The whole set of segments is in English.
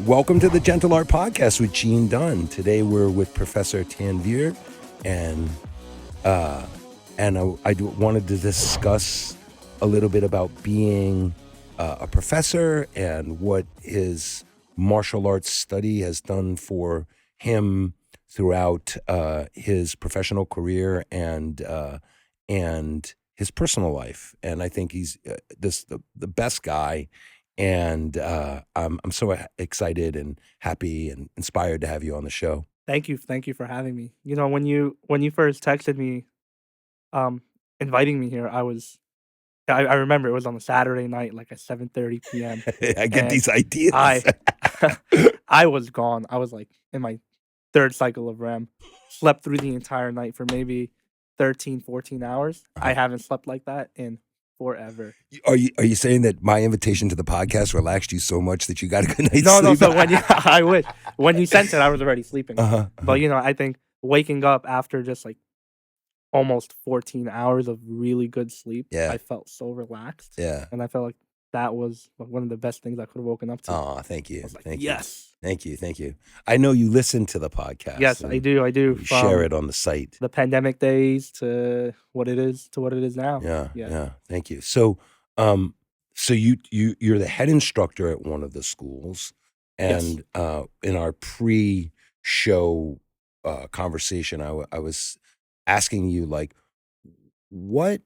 Welcome to the Gentle Art Podcast with Dunn. Today we're with Professor Tanveer, and I wanted to discuss a little bit about being a professor and what his martial arts study has done for him throughout his professional career and his personal life. And I think he's the best guy. And I'm so excited and happy and inspired to have you on the show. Thank you for having me. You know, when you first texted me, inviting me here, I remember it was on a Saturday night, like at 7:30 p.m. I get and these ideas. I was gone. I was like in my third cycle of REM. Slept through the entire night for maybe 13, 14 hours. I haven't slept like that in forever. Are you saying that my invitation to the podcast relaxed you so much that you got a good night's No, sleep? so when you sent it, I was already sleeping. But you know, I think waking up after just like almost 14 hours of really good sleep, I felt so relaxed. Yeah. And I felt like that was one of the best things I could have woken up to. Oh, thank you. I was like, thank yes. you. Thank you. I know you listen to the podcast. Yes, I do. You share it on the site. The pandemic days to what it is now. Yeah. Thank you. So, so you're the head instructor at one of the schools, and in our pre-show conversation, I was asking you, like, what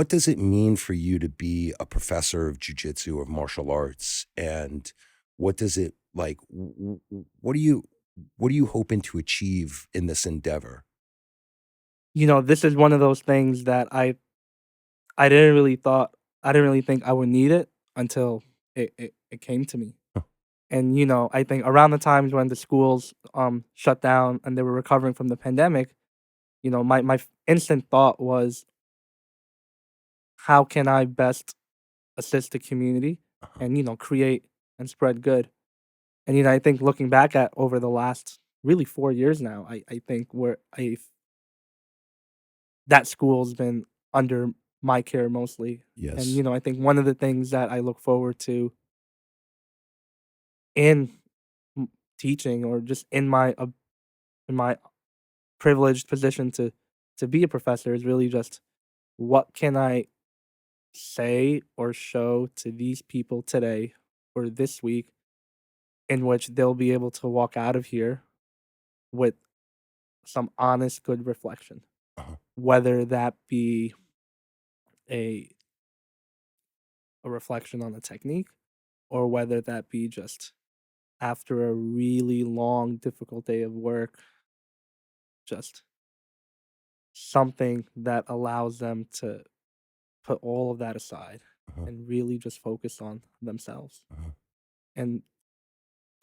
does it mean for you to be a professor of jiu-jitsu or martial arts, and what does it like? What are you hoping to achieve in this endeavor? You know, this is one of those things that I didn't really think I would need it until it came to me. And you know, I think around the times when the schools shut down and they were recovering from the pandemic, you know, my instant thought was, how can I best assist the community and, you know, create and spread good? And, you know, I think looking back at over the last really 4 years now, I think that school's been under my care mostly. Yes. And, you know, I think one of the things that I look forward to in teaching, or just in my privileged position to be a professor, is really just, what can I say or show to these people today or this week in which they'll be able to walk out of here with some honest, good reflection, whether that be a reflection on the technique, or whether that be just after a really long, difficult day of work, just something that allows them to put all of that aside and really just focus on themselves and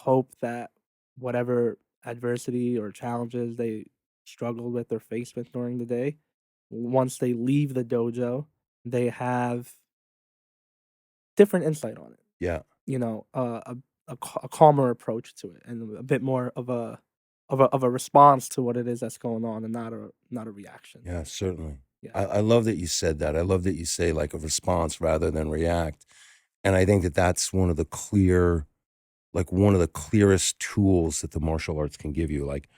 hope that whatever adversity or challenges they struggled with or faced with during the day, once they leave the dojo, they have different insight on it. Yeah. You know, a calmer approach to it, and a bit more of a response to what it is that's going on, and not a reaction. Yeah, certainly. Yeah. I love that you said that. I love that you say, like, a response rather than react. And I think that that's one of the clearest tools that the martial arts can give you, like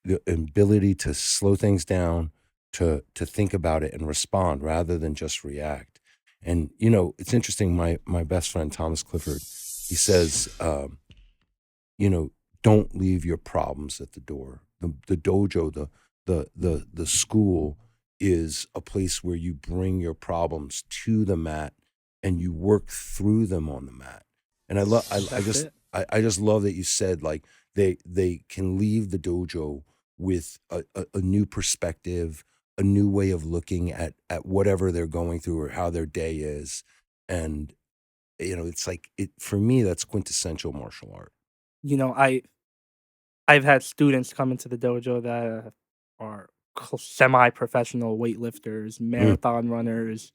the ability to slow things down, to think about it and respond rather than just react. And, you know, it's interesting. My best friend, Thomas Clifford, he says, you know, don't leave your problems at the door. The dojo, the school is a place where you bring your problems to the mat and you work through them on the mat. And I just love that you said, like, they can leave the dojo with a new perspective, a new way of looking at whatever they're going through or how their day is. And, you know, it's like, for me, that's quintessential martial art. You know, I've had students come into the dojo that are semi-professional weightlifters, marathon runners,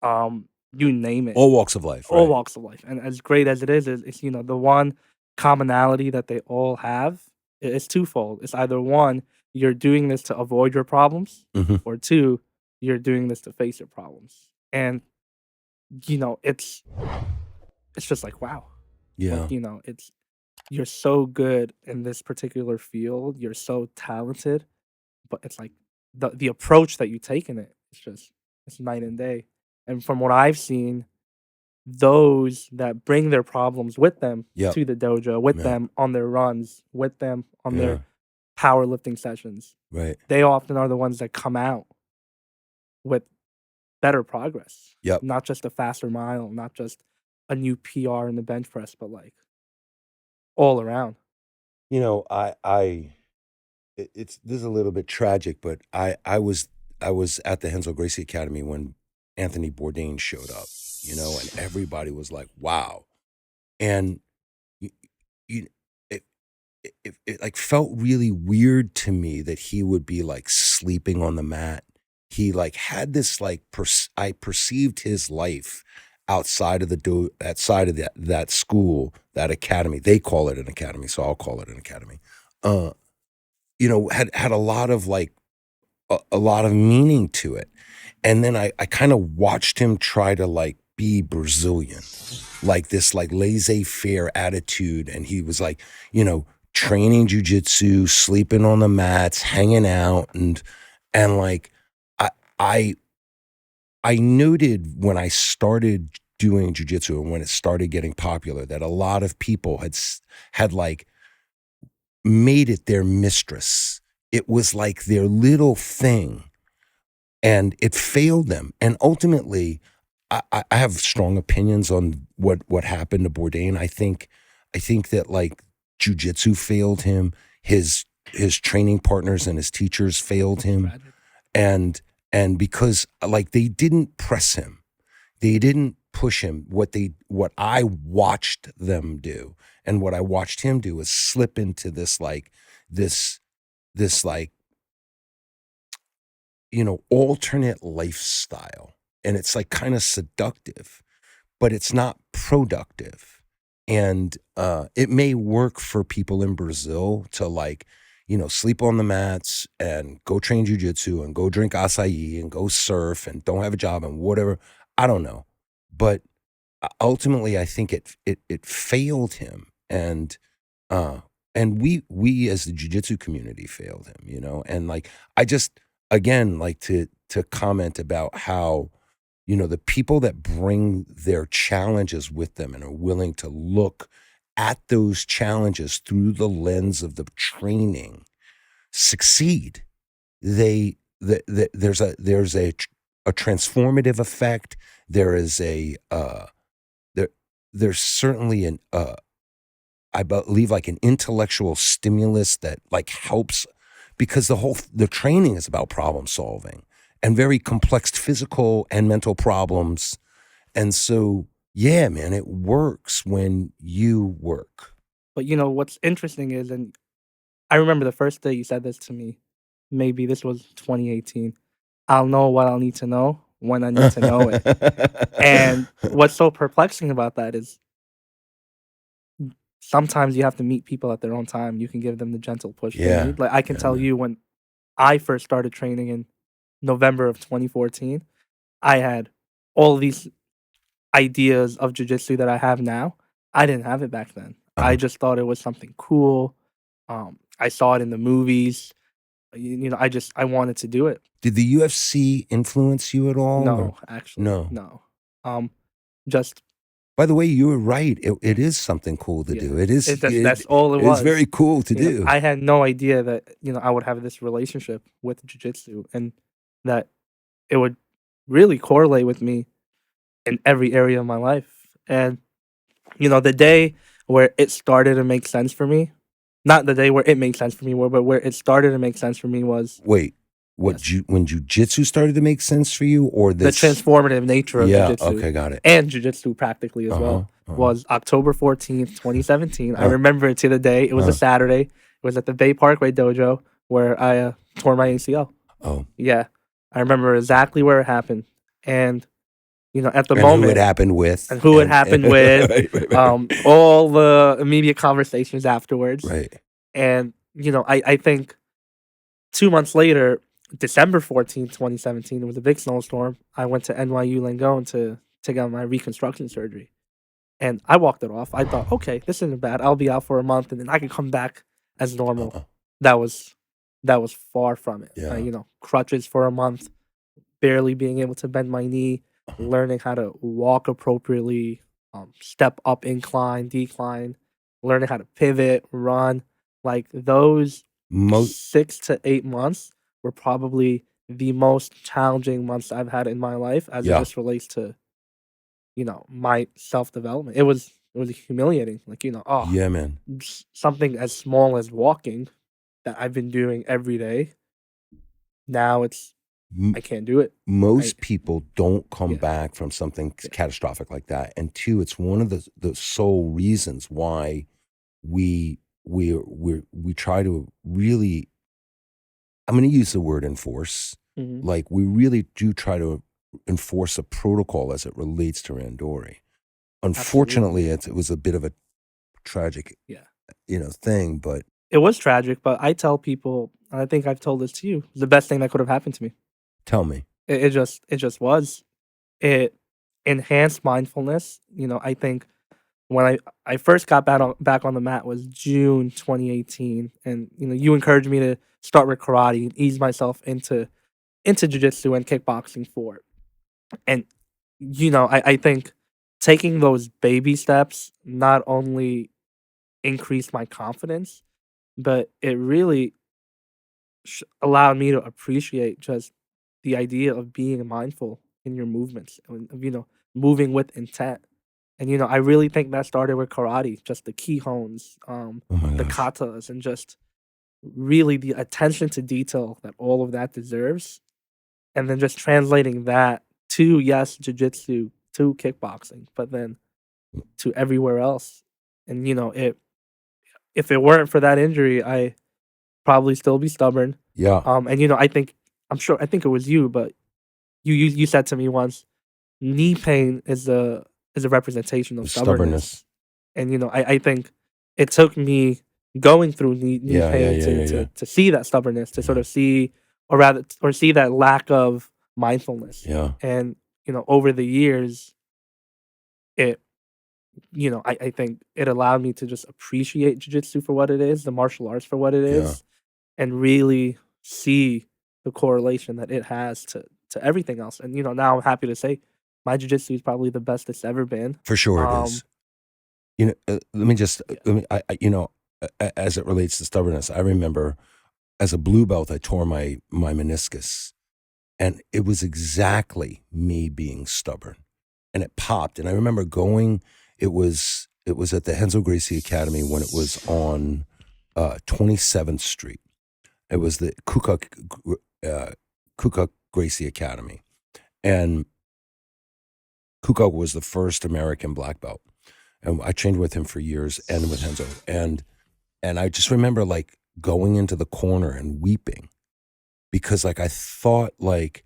you name it. All walks of life. All right? walks of life. And as great as it is, it's, you know, the one commonality that they all have is twofold. It's either one, you're doing this to avoid your problems, or two, you're doing this to face your problems. And, you know, it's just like, wow. Yeah. Like, you know, it's you're so good in this particular field, you're so talented, but it's like the approach that you take in it, it's night and day. And from what I've seen, those that bring their problems with them Yep. to the dojo, with Yeah. them on their runs, with them on Yeah. their powerlifting sessions, Right. they often are the ones that come out with better progress. Yep. Not just a faster mile, not just a new PR in the bench press, but like all around. You know, it's this is a little bit tragic, but I was at the Hensel Gracie Academy when Anthony Bourdain showed up, you know, and everybody was like, "Wow!" And you, you it, it like felt really weird to me that he would be like sleeping on the mat. He like had this like I perceived his life outside of outside of that school, that academy. They call it an academy, so I'll call it an academy. Uh, you know, had a lot of like a lot of meaning to it. And then I kind of watched him try to like be Brazilian, like this like laissez-faire attitude. And he was like, you know, training jujitsu, sleeping on the mats, hanging out, and like I I I noted when I started doing jujitsu and when it started getting popular that a lot of people had like made it their mistress. It was like their little thing, and it failed them. And ultimately, I have strong opinions on what happened to Bourdain. I think that like jujitsu failed him. His training partners and his teachers failed him, Tragic. and because like they didn't press him, they didn't push him. What I watched them do, and what I watched him do, is slip into this this like alternate lifestyle. And it's like kind of seductive, but it's not productive. And it may work for people in Brazil to like, sleep on the mats and go train jujitsu and go drink acai and go surf and don't have a job and whatever. I don't know. But ultimately, I think it failed him. Uh, and we as the jujitsu community failed him, and like, I just, again, like to comment about how, the people that bring their challenges with them and are willing to look at those challenges through the lens of the training succeed. There's a transformative effect. There is there there's certainly an I believe like an intellectual stimulus that like helps, because the training is about problem solving and very complex physical and mental problems. And so, yeah, man, it works when you work. But what's interesting is, and I remember the first day you said this to me, maybe this was 2018. I'll know what I'll need to know when I need to know it. And what's so perplexing about that is sometimes you have to meet people at their own time. You can give them the gentle push they Yeah. need. Like I can Yeah, tell man. you when I first started training in November of 2014, I had all these ideas of jujitsu that I have now. I didn't have it back then. I Uh-huh. just thought it was something cool. I saw it in the movies. I wanted to do it. Did the UFC influence you at all? Or? No, actually, No. no. Just By the way, you were right. It is something cool to yeah. do. It is. That's all it It is was. very cool to do. I had no idea that I would have this relationship with jujitsu and that it would really correlate with me in every area of my life. And the day where it started to make sense for me, not the day where it made sense for me, but where it started to make sense for me was Wait, yes, when jujitsu started to make sense for you, or the this? transformative nature of Yeah. jujitsu Okay. Got it. and jujitsu practically as Uh huh. well was October 14th, 2017. I Uh remember it to the day. It was a huh. Saturday. It was at the Bay Parkway Dojo where I tore my ACL. Oh. Yeah, I remember exactly where it happened, and at the And who it moment, happened with, and who it and happened with, right. all the immediate conversations afterwards, Right. and I think 2 months later, December 14th, 2017, it was a big snowstorm. I went to NYU Langone to get my reconstruction surgery, And I walked it off. I thought, okay, this isn't bad. I'll be out for a month and then I can come back as normal. Uh-uh. That was far from it. Yeah. Crutches for a month, barely being able to bend my knee, Uh-huh. learning how to walk appropriately, step up, incline, decline, learning how to pivot, run. Like those Mo 6 to 8 months were probably the most challenging months I've had in my life as it Yeah. just relates to, my self-development. It was humiliating. Like, Yeah, man. something as small as walking that I've been doing every day. Now M I can't do it. I Most people don't come Yeah, back from something yeah, catastrophic like that, and 2, it's one of the sole reasons why we try to really, I'm gonna use the word enforce, mhm, like, we really do try to enforce a protocol as it relates to randori. absolutely. Unfortunately, it was a bit of a tragic, Yeah. thing, but It was tragic, but I tell people, and I think I've told this to you, the best thing that could have happened to me. tell me. It just was. It enhanced mindfulness. I think when I first got back on the mat was June 2018, and you encouraged me to start with karate and ease myself into jiu-jitsu and kickboxing for it. And I think taking those baby steps not only increased my confidence, but it really allowed me to appreciate just the idea of being mindful in your movements and of, moving with intent. And I really think that started with karate, just the kihons, Oh my the gosh. katas, and just really the attention to detail that all of that deserves. And then just translating that to, yes, jujitsu, to kickboxing, but then to everywhere else. And if it weren't for that injury, I probably still be stubborn. Yeah, And I think it was you, but you said to me once, knee pain is a representation of stubbornness. stubbornness. And I think it took me going through knee Yeah, yeah, pain yeah, to yeah, yeah, to to see that stubbornness, to sort yeah, of see, or rather, or see that lack of mindfulness. yeah, And over the years, it I think it allowed me to just appreciate jujitsu for what it is, the martial arts for what it yeah. is, and really see the correlation that it has to everything else. And now I'm happy to say my jujitsu is probably the best it's ever been. For sure it Um, is. Let me just, yeah. let me, as it relates to stubbornnness, I remember as a blue belt, I tore my meniscus, and it was exactly me being stubborn, and it popped. And I remember going. It was at the Henzo Gracie Academy when it was on 27th Street. It was the Kukuk Gracie Academy, and Kukuk was the first American black belt, and I trained with him for years and with Henzo, and I just remember like going into the corner and weeping because like I thought like,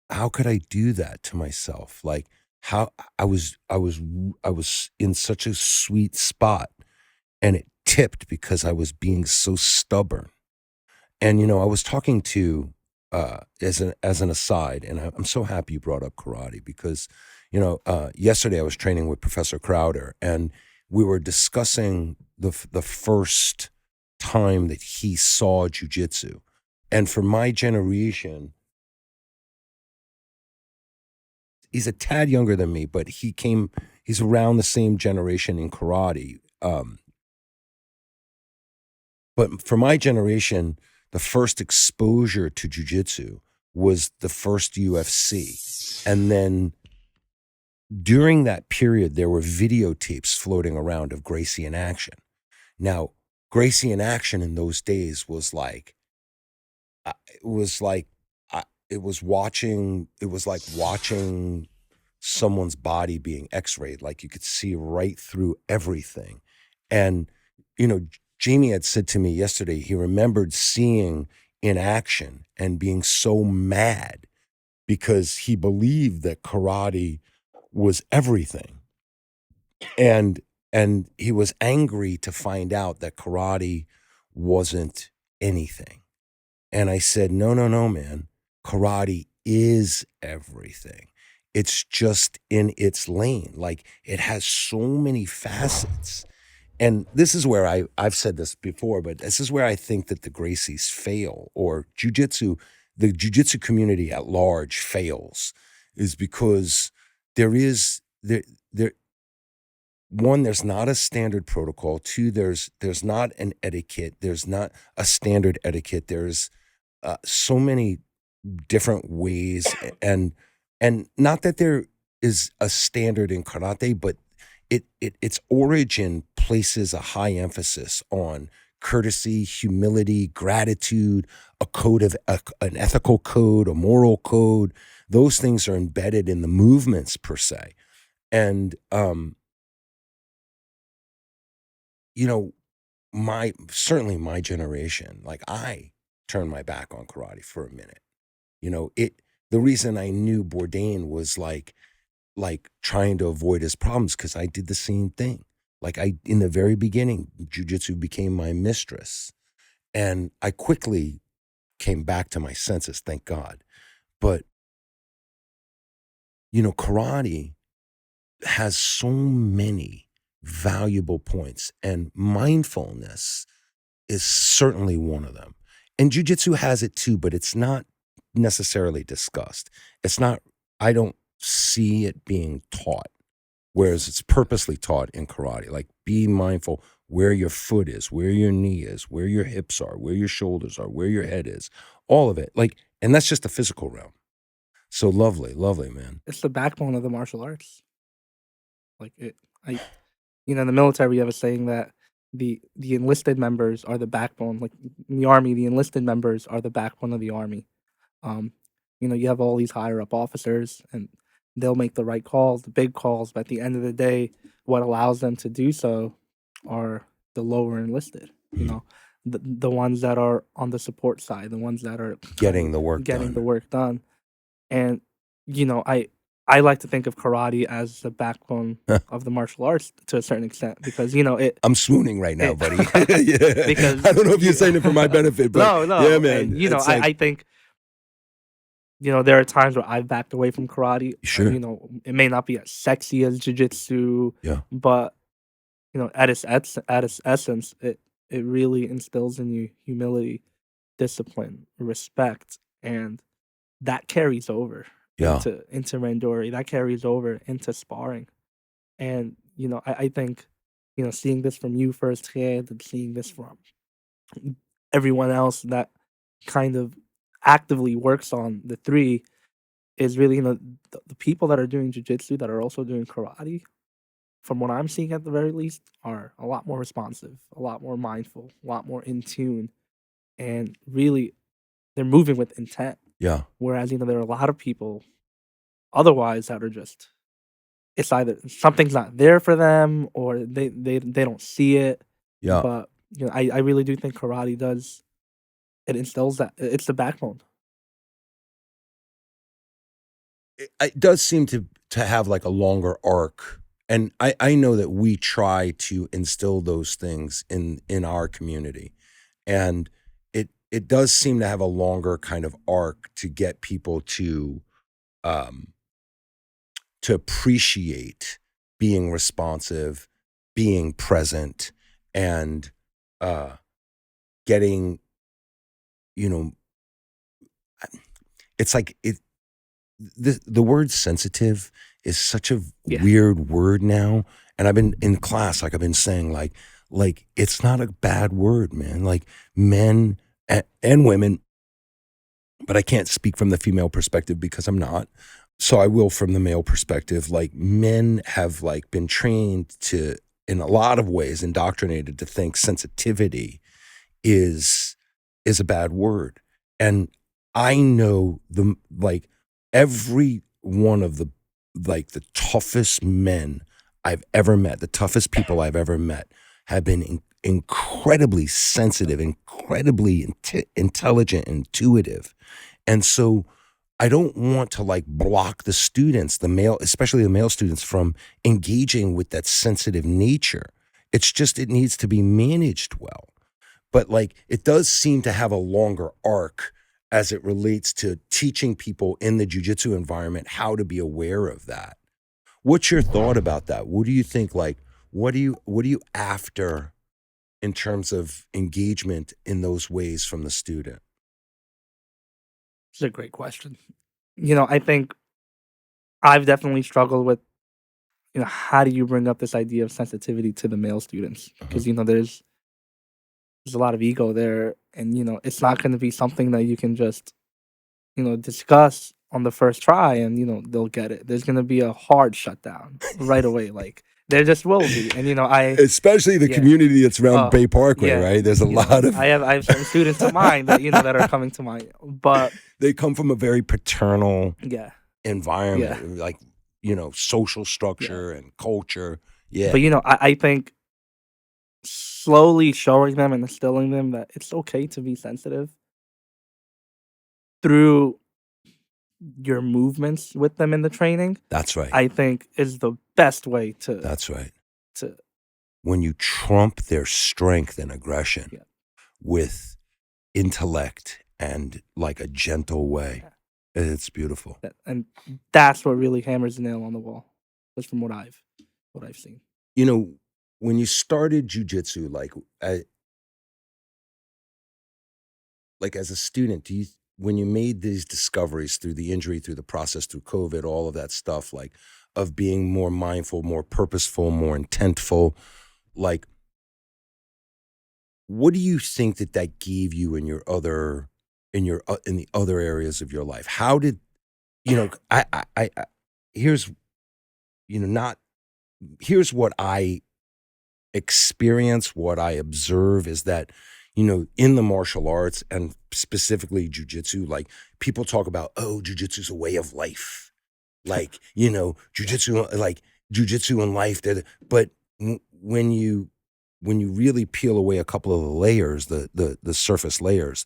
how could I do that to myself? Like how I was in such a sweet spot, and it tipped because I was being so stubborn. And I was talking to, as an aside, and I'm so happy you brought up karate because yesterday I was training with Professor Crowder, and we were discussing the first time that he saw jujitsu. And for my generation, he's a tad younger than me, but he's around the same generation in karate. But for my generation, the first exposure to jujitsu was the first UFC. And then during that period, there were videotapes floating around of Gracie in action. Now, Gracie in action in those days was like, it was like, it was like watching someone's body being x-rayed. Like you could see right through everything. And, Jamie had said to me yesterday, he remembered seeing in action and being so mad because he believed that karate was everything. And and he was angry to find out that karate wasn't anything. And I said, no, no, no, man. Karate is everything. it's just in its lane. Like it has so many facets. And this is where I've said this before, but this is where I think that the Gracies fail, or the jujitsu community at large fails, is because there is there one, there's not a standard protocol. Two, there's not an etiquette. There's not a standard etiquette. There's so many different ways, and not that there is a standard in karate, but its origin places a high emphasis on courtesy, humility, gratitude, an ethical code, a moral code. Those things are embedded in the movements per se. And you know, certainly my generation, like I turned my back on karate for a minute. The reason I knew Bourdain was like trying to avoid his problems, because I did the same thing. Like in the very beginning, jujitsu became my mistress, and I quickly came back to my senses, thank God. But karate has so many valuable points, and mindfulness is certainly one of them. And jujitsu has it too, but it's not necessarily discussed. I don't see it being taught, whereas it's purposely taught in karate. Like, be mindful where your foot is, where your knee is, where your hips are, where your shoulders are, where your head is, all of it. Like, and that's just the physical realm. So lovely, man. It's the backbone of the martial arts. Like in the military, we have a saying that the enlisted members are the backbone. Like in the army, the enlisted members are the backbone of the army. Um, you have all these higher up officers, and they'll make the right calls, the big calls. But at the end of the day, what allows them to do so are the lower enlisted. The ones that are on the support side, the ones that are Getting the work done. And I like to think of karate as the backbone of the martial arts to a certain extent, because I'm swooning right now, buddy. Yeah. Because I don't know if you're saying it for my benefit, but no, yeah, man. and, I think there are times where I've backed away from karate. Sure. It may not be as sexy as jiu-jitsu, Yeah. but at its essence, it really instills in you into discipline, respect, and that carries over into randori. That carries over into sparring. And I think seeing this from you firsthand, and seeing this from everyone else that kind of actively works on the three, is really the people that are doing jiu-jitsu that are also doing karate, from what I'm seeing at the very least, are a lot more responsive, a lot more mindful, a lot more in tune, and really they're moving with intent. Yeah. Whereas there are a lot of people otherwise that are just, it's either something's not there for them, or they don't see it. Yeah. But I really do think karate does, it instills that. It's the backbone. It does seem to have like a longer arc, and I know that we try to instill those things in our community, and it does seem to have a longer kind of arc to get people to appreciate being responsive, being present, and getting, it's like the word sensitive is such a weird word now. And I've been in class, like I've been saying, like it's not a bad word, man. Like men and women, but I can't speak from the female perspective because I'm not. So I will from the male perspective. Like, men have like been trained to, in a lot of ways, indoctrinated to think sensitivity is a bad word. And I know every one of the toughest men I've ever met, the toughest people I've ever met, have been incredibly sensitive, incredibly intelligent, intuitive. And so I don't want to like block the students, especially the male students, from engaging with that sensitive nature. It's just, it needs to be managed well. But like, it does seem to have a longer arc as it relates to teaching people in the jiu-jitsu environment how to be aware of that. What's your thought about that? What do you think, like, what are you after in terms of engagement in those ways from the student? It's a great question. I think I've definitely struggled with, how do you bring up this idea of sensitivity to the male students? Mhm. Because, there's a lot of ego there, and, it's not gonna be something that you can just, discuss on the first try and, they'll get it. There's gonna be a hard shutdown right away, like, there just will be, and, Especially the yeah. community that's around Oh, Bay Parkway, yeah. right? There's a lot of I have certain students of mine that, that are coming to mind, but they come from a very paternal yeah, yeah, environment, like, social yeah. structure and culture. Yeah, But, I think slowly showing them and instilling them that it's okay to be sensitive through your movements with them in the training, that's right. I think is the best way That's right. to When you trump their strength and aggression yeah, with intellect and like a gentle way, yeah. it's beautiful. And that's what really hammers the nail on the wall. Just from what I've seen. You know, when you started jujitsu, like as a student, when you made these discoveries through the injury, through the process, through COVID, all of that stuff, like of being more mindful, more purposeful, more intentful, like what do you think that gave you in in the other areas of your life? How did I here's not here's what I experience, what I observe is that, in the martial arts and specifically jujitsu, like people talk about, oh, jujitsu is a way of life. Like, Yeah. jujitsu and life. But when you really peel away a couple of the layers, the surface layers,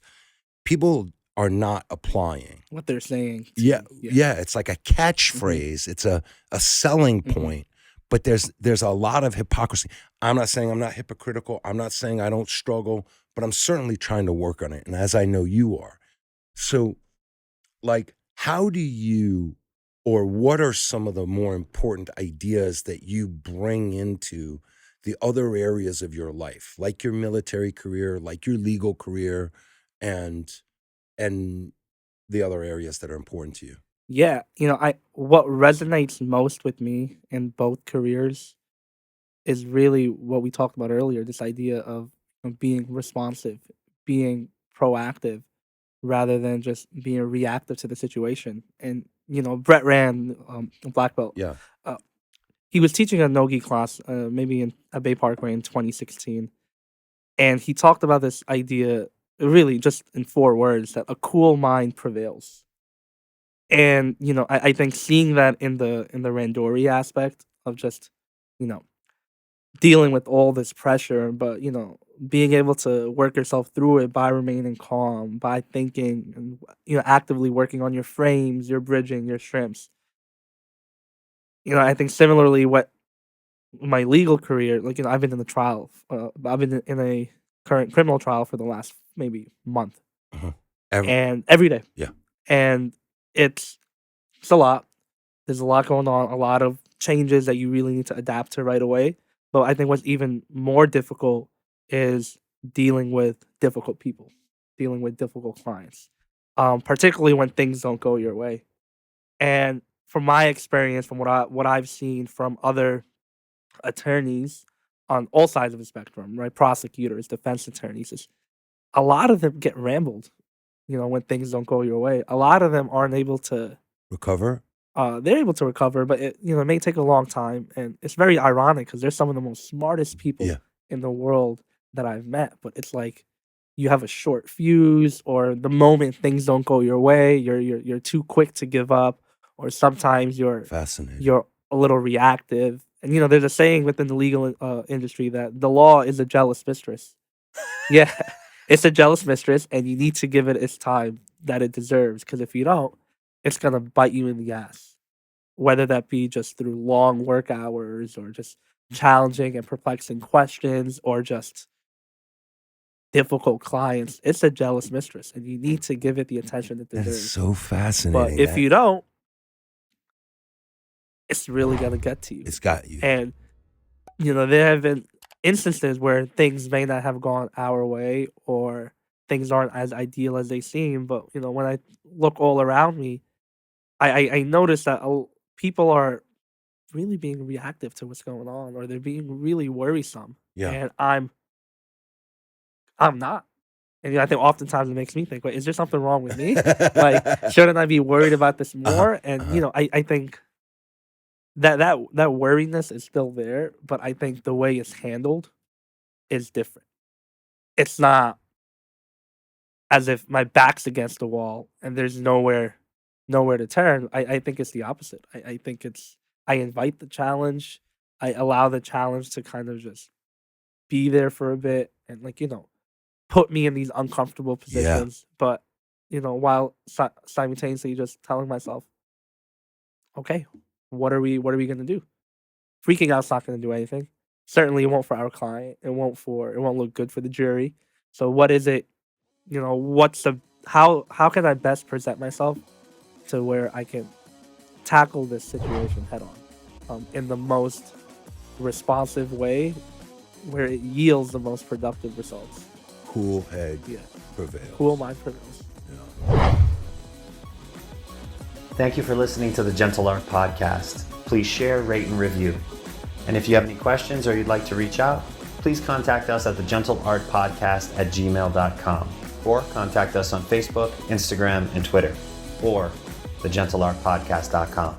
people are not applying. What they're saying to Yeah, you. Yeah. yeah, it's like a Mhm. catchphrase. It's a selling Mhm. point, but there's a lot of hypocrisy. I'm not saying I'm not hypocritical. I'm not saying I don't struggle, but I'm certainly trying to work on it, and as I know you are. So, like, how do you or what are some of the more important ideas that you bring into the other areas of your life, like your military career, like your legal career, and and the other areas that are important to you? Yeah, I what resonates most with me in both careers is really what we talked about earlier, this idea of being responsive, being proactive rather than just being reactive to the situation. And Brett Rand, a black belt, Yeah. uh, he was teaching a nogi class, maybe in at Bay Parkway in 2016, and he talked about this idea, really just in 4 words, that a cool mind prevails. And I think seeing that in the randori aspect of just you know dealing with all this pressure, but being able to work yourself through it by remaining calm, by thinking and actively working on your frames, your bridging, your shrimps. I think similarly what my legal career, like I've been in the trial, I've been in a current criminal trial for the last maybe month, Uh-huh. Ev and every day, Yeah. and it's it's a lot. There's a lot going on, a lot of changes that you really need to adapt to right away. But I think what's even more difficult is dealing with difficult people, dealing with difficult clients, particularly when things don't go your way. And from my experience, from what I've seen from other attorneys on all sides of the spectrum, right, prosecutors, defense attorneys, is a lot of them get rambled. When things don't go your way, a lot of them aren't able to Recover? they're able to recover, but it may take a long time, and it's very ironic because 'cause they're some of the most smartest Yeah. people in the world that I've met, but it's like you have a short fuse, or the moment things don't go your way, you're too quick to give up, or sometimes Fascinating. you're a little reactive. And, there's a saying within the legal, industry that the law is a jealous mistress. Yeah, it's a jealous mistress, and you need to give it its time that it deserves. Because if you don't, it's gonna bite you in the ass, whether that be just through long work hours or just challenging and perplexing questions or just difficult clients, it's a jealous mistress, and you need to give it the attention it That is deserves. so But fascinating. if you don't, it's really gonna get to you. It's got you. And there have been instances where things may not have gone our way, or things aren't as ideal as they seem. But when I look all around me, I notice that people are really being reactive to what's going on, or they're being really worrisome. Yeah. And I'm not. And I think oftentimes it makes me think, wait, is there something wrong with me? Like, shouldn't I be worried about this more? And I think that worriness is still there, but I think the way it's handled is different. It's not as if my back's against the wall and there's nowhere to turn. I think it's the opposite. I think it's, I invite the challenge. I allow the challenge to kind of just be there for a bit and put me in these uncomfortable positions. But while simultaneously just telling myself, okay, what are we gonna do? Freaking out's not gonna do anything. Certainly, it won't for our client. It won't look good for the jury. So, what is it? What's the how can I best present myself to where I can tackle this situation head on, in the most responsive way, where it yields the most productive results. Cool head Yeah, prevails. cool mind prevails. Yeah. Thank you for listening to the Gentle Art Podcast. Please share, rate, and review. And if you have any questions or you'd like to reach out, please contact us at the GentleArtPodcast@gmail.com, or contact us on Facebook, Instagram, and Twitter, or thegentleartpodcast.com.